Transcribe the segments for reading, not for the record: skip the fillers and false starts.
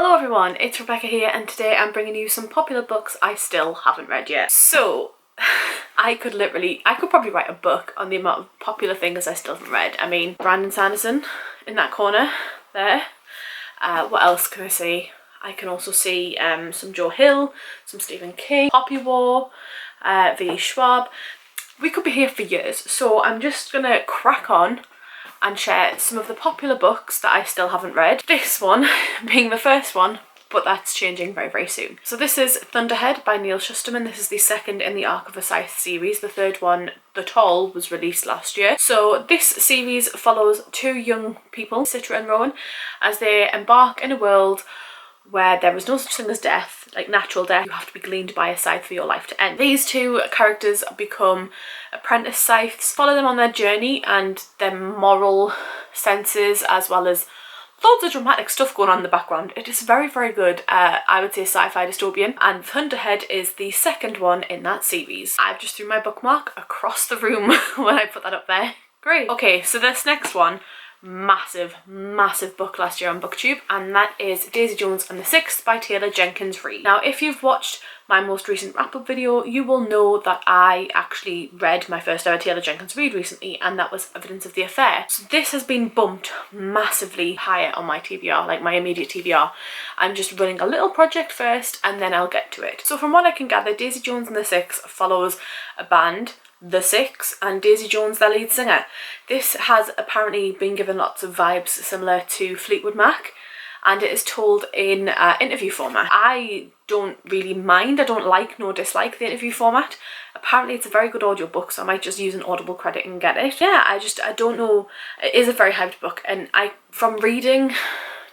Hello everyone, it's Rebecca here and today I'm bringing you some popular books I still haven't read yet. So, I could probably write a book on the amount of popular things I still haven't read. I mean, Brandon Sanderson in that corner there. What else can I see? I can also see some Joe Hill, some Stephen King, Poppy War, V. Schwab. We could be here for years, so I'm just gonna crack on and share some of the popular books that I still haven't read. This one being the first one, but that's changing very, very soon. So this is Thunderhead by Neil Shusterman. This is the second in the Arc of the Scythe series. The third one, The Toll, was released last year. So this series follows two young people, Citra and Rowan, as they embark in a world where there is no such thing as death, like natural death. You have to be gleaned by a scythe for your life to end. These two characters become apprentice scythes, follow them on their journey and their moral senses, as well as loads of dramatic stuff going on in the background. It is very, very good. I would say sci-fi dystopian, and Thunderhead is the second one in that series. I've just threw my bookmark across the room when I put that up there. Great. Okay, so this next one, massive book last year on BookTube, and that is Daisy Jones and the Six by Taylor Jenkins Reid. Now, if you've watched my most recent wrap-up video, you will know that I actually read my first ever Taylor Jenkins Reid recently, and that was Evidence of the Affair. So this has been bumped massively higher on my TBR, like my immediate TBR. I'm just running a little project first and then I'll get to it. So from what I can gather, Daisy Jones and the Six follows a band, The Six, and Daisy Jones, their lead singer. This has apparently been given lots of vibes similar to Fleetwood Mac, and it is told in interview format. I don't really mind, I don't like nor dislike the interview format. Apparently it's a very good audiobook, so I might just use an Audible credit and get it. Yeah, I don't know, it is a very hyped book, and from reading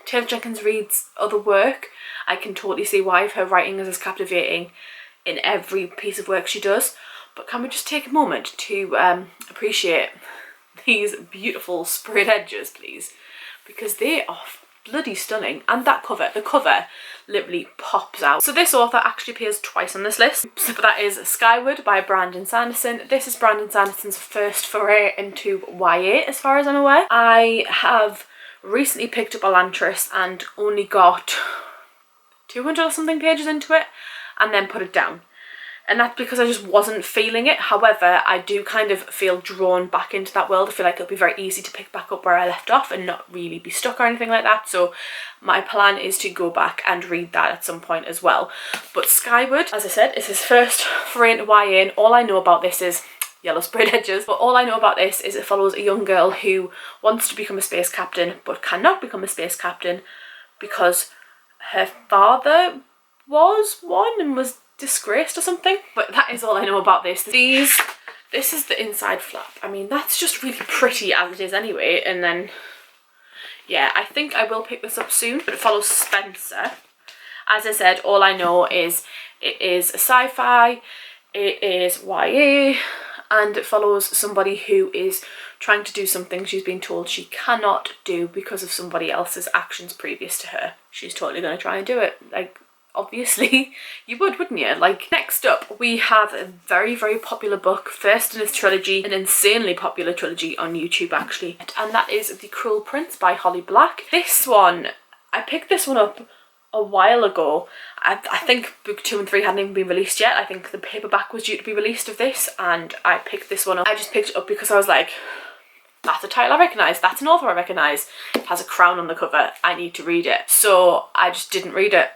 Taylor Jenkins Reid's other work, I can totally see why her writing is as captivating in every piece of work she does. But can we just take a moment to appreciate these beautiful sprayed edges, please? Because they are bloody stunning. And that cover, the cover literally pops out. So this author actually appears twice on this list. So that is Skyward by Brandon Sanderson. This is Brandon Sanderson's first foray into YA, as far as I'm aware. I have recently picked up Elantris and only got 200 or something pages into it and then put it down. And that's because I just wasn't feeling it. However, I do kind of feel drawn back into that world. I feel like it'll be very easy to pick back up where I left off and not really be stuck or anything like that. So my plan is to go back and read that at some point as well. But Skyward, as I said, is his first foray into YA, and all I know about this is yellow sprayed edges. But all I know about this is it follows a young girl who wants to become a space captain but cannot become a space captain because her father was one and was disgraced or something. But that is all I know about this. This is the inside flap. I mean, that's just really pretty as it is anyway. And then yeah, I think I will pick this up soon. But it follows Spencer. As I said, all I know is it is a sci-fi, it is YA, and it follows somebody who is trying to do something she's been told she cannot do because of somebody else's actions previous to her. She's totally going to try and do it. Like, obviously you would, wouldn't you? Like, next up we have a very, very popular book, first in its trilogy, an insanely popular trilogy on YouTube actually, and that is The Cruel Prince by Holly Black. This one, I picked this one up a while ago. I think book 2 and 3 hadn't even been released yet. I think the paperback was due to be released of this, and I picked this one up. I just picked it up because I was like, that's a title I recognise, that's an author I recognise, it has a crown on the cover, I need to read it. So I just didn't read it.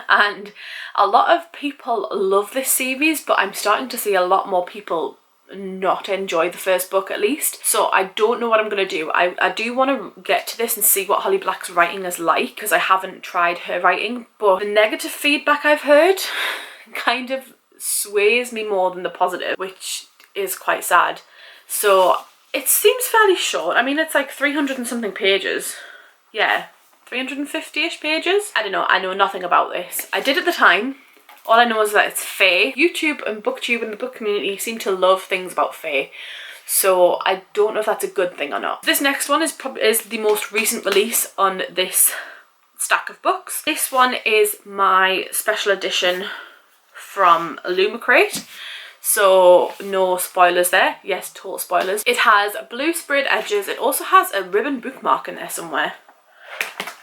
And a lot of people love this series, but I'm starting to see a lot more people not enjoy the first book at least. So I don't know what I'm going to do. I do want to get to this and see what Holly Black's writing is like, because I haven't tried her writing, but the negative feedback I've heard kind of sways me more than the positive, which is quite sad. So it seems fairly short. I mean, it's like 300 and something pages. Yeah, 350-ish pages. I don't know, I know nothing about this. I did at the time. All I know is that it's fae. YouTube and BookTube and the book community seem to love things about fae, so I don't know if that's a good thing or not. This next one is the most recent release on this stack of books. This one is my special edition from Illumicrate, so no spoilers there. Yes, total spoilers. It has blue sprayed edges. It also has a ribbon bookmark in there somewhere.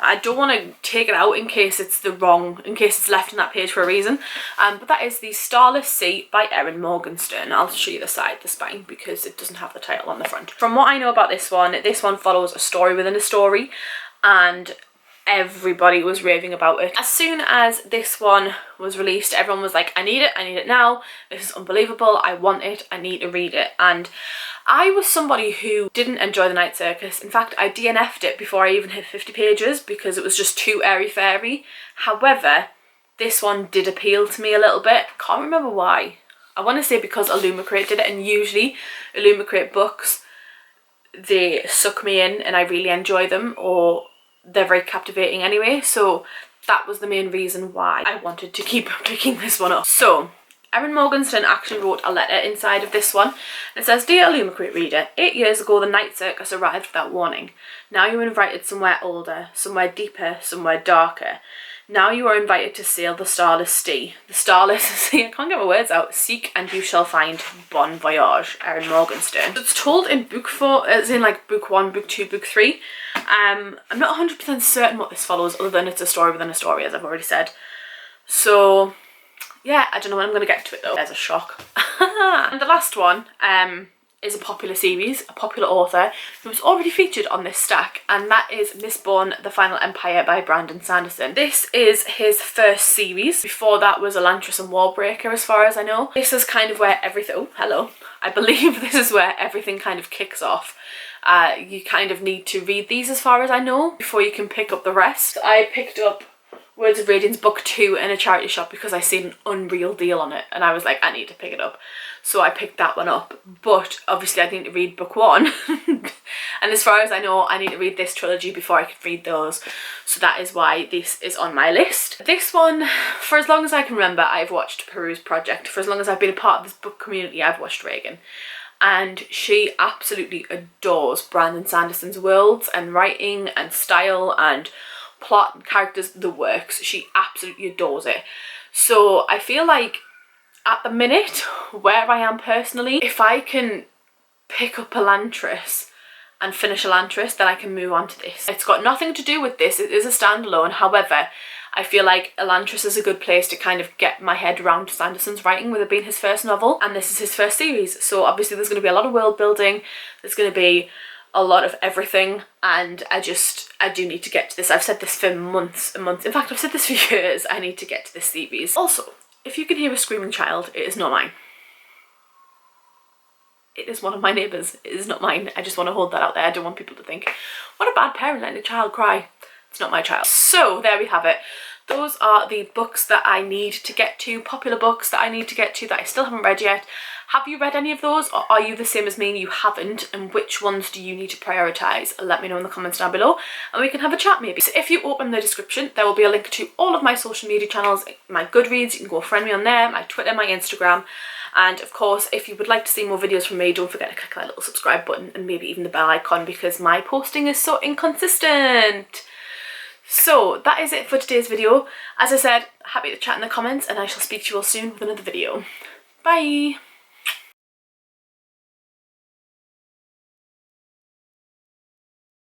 I don't want to take it out in case it's left in that page for a reason. But that is The Starless Sea by Erin Morgenstern. I'll show you the spine, because it doesn't have the title on the front. From what I know about this one follows a story within a story, and everybody was raving about it. As soon as this one was released, everyone was like, I need it now, this is unbelievable, I want it, I need to read it. And I was somebody who didn't enjoy The Night Circus. In fact, I DNF'd it before I even hit 50 pages because it was just too airy-fairy. However, this one did appeal to me a little bit. Can't remember why. I want to say because Illumicrate did it, and usually Illumicrate books, they suck me in and I really enjoy them, or they're very captivating anyway. So that was the main reason why I wanted to keep picking this one up. So Erin Morgenstern actually wrote a letter inside of this one. It says, Dear Illumicrate reader, 8 years ago the Night Circus arrived without warning. Now you are invited somewhere older, somewhere deeper, somewhere darker. Now you are invited to sail the Starless Sea. The Starless Sea, I can't get my words out. Seek and you shall find. Bon voyage, Erin Morgenstern. It's told in book 4, as in like book 1, book 2, book 3. I'm not 100% certain what this follows, other than it's a story within a story, as I've already said. So yeah, I don't know when I'm going to get to it though. There's a shock. And the last one is a popular series, a popular author who was already featured on this stack, and that is Missborne, The Final Empire by Brandon Sanderson. This is his first series. Before that was Elantris and Warbreaker, as far as I know. This is kind of where everything, oh hello, I believe this is where everything kind of kicks off. You kind of need to read these, as far as I know, before you can pick up the rest. I picked up Words of Radiance book 2 in a charity shop because I seen an unreal deal on it, and I was like, I need to pick it up. So I picked that one up, but obviously I need to read book 1. And as far as I know, I need to read this trilogy before I can read those. So that is why this is on my list. This one, for as long as I can remember, I've watched Peru's Project. For as long as I've been a part of this book community, I've watched Reagan. And she absolutely adores Brandon Sanderson's worlds and writing and style and plot and characters, the works. She absolutely adores it. So I feel like at the minute, where I am personally, if I can pick up Elantris and finish Elantris, then I can move on to this. It's got nothing to do with this, it is a standalone. However, I feel like Elantris is a good place to kind of get my head around Sanderson's writing, with it being his first novel, and this is his first series. So obviously there's going to be a lot of world building, there's going to be a lot of everything, and I do need to get to this. I've said this for months and months. In fact, I've said this for years. I need to get to this series. Also, if you can hear a screaming child, it is not mine. It is one of my neighbours. It is not mine. I just want to hold that out there. I don't want people to think, what a bad parent letting a child cry. It's not my child. So there we have it. Those are the books that I need to get to, popular books that I need to get to that I still haven't read yet. Have you read any of those, or are you the same as me and you haven't? And which ones do you need to prioritise? Let me know in the comments down below and we can have a chat maybe. So if you open the description, there will be a link to all of my social media channels, my Goodreads, you can go friend me on there, my Twitter, my Instagram. And of course, if you would like to see more videos from me, don't forget to click that little subscribe button and maybe even the bell icon, because my posting is so inconsistent. So that is it for today's video. As I said, happy to chat in the comments, and I shall speak to you all soon with another video. Bye!